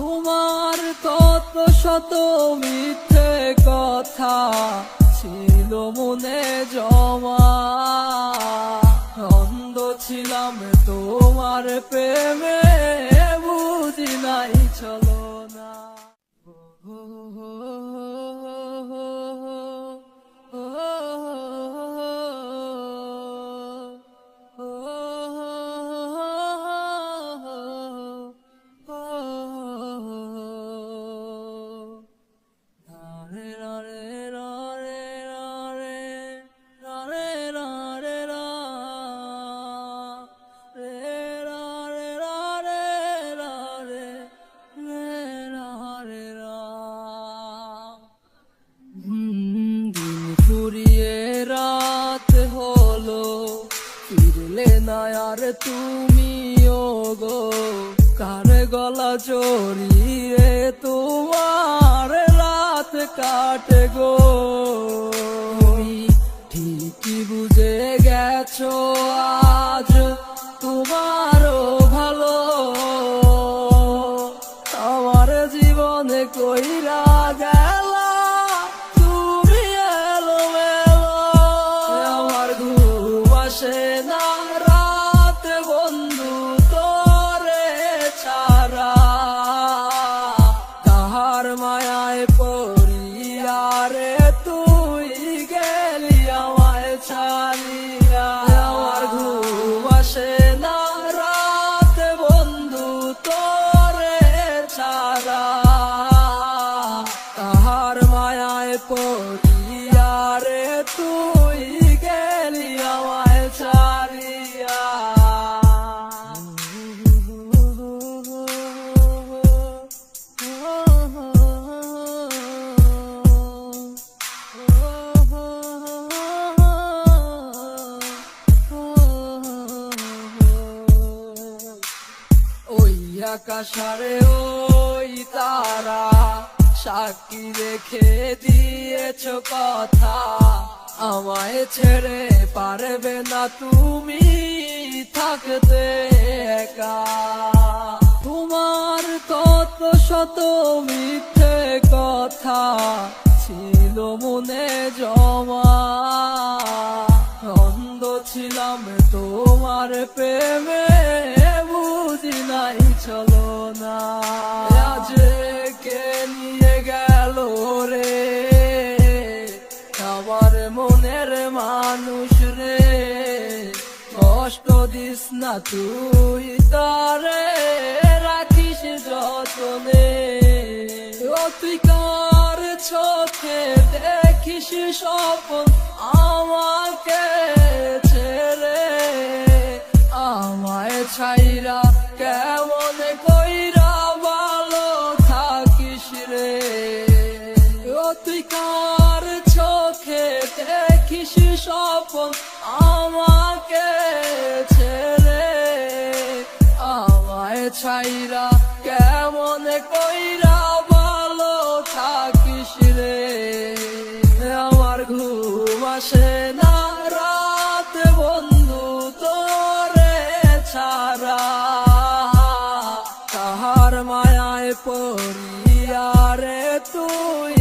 তোমার কত শত মিথ্যে কথা ছিল মনে জমা, অন্ধ ছিলাম তোমার প্রেমে, বুঝি নাই চলো না। ফুরিয়ে রাত হলো, ফিরলে না আর তুমিও গো, কার গলা জড়িয়ে তোমার রাত কাটে গো। তুমি ঠিকই বুঝে গেছো আজ তোমারও ভালো, আমার জীবনে কইরা গেলা তুমি এলোমেলো। আমার ঘুম আসে না রাত বন্ধু তোরে ছাড়া, তাহার মায়ায় পড়িয়া রে তুই গেলি আমায় ছাড়িয়া। আমার ঘুম আসে না রাত বন্ধু তোরে ছাড়া, তাহার মায়ায় পড়িয়া রে তুই গেলি আমায় ছাড়িয়া। ওই আকাশারে ওই তারা সাক্ষী রেখে দিয়েছ কথা, আমায় ছেড়ে পারবে না তুমি থাকতে একা। তোমার কত শত মিথ্যে কথা ছিল মনে জমা, অন্ধ ছিলাম তোমার প্রেমে, বুঝি নাই চলো না। আজ কে নিয়ে গেল রে আমার মনের মানুষ রে, কষ্ট দিস না তুই তারে, রাখিস যতনে। ও তুই কার চোখে দেখিস স্বপ্ন আমাকে ছেড়ে, আমায় ছাইরা কেমন কইরা ভালো থাকিস রে। ও তুই কার চোখে দেখিস স্বপ্ন আমাকে ছেড়ে, আমায় ছাইরা কেমন কইরা ভালো থাকিস রে। আমার ঘুম আসে না রাত বন্ধু তোরে ছাড়া, তাহার মায়ায় পড়িয়া রে তুই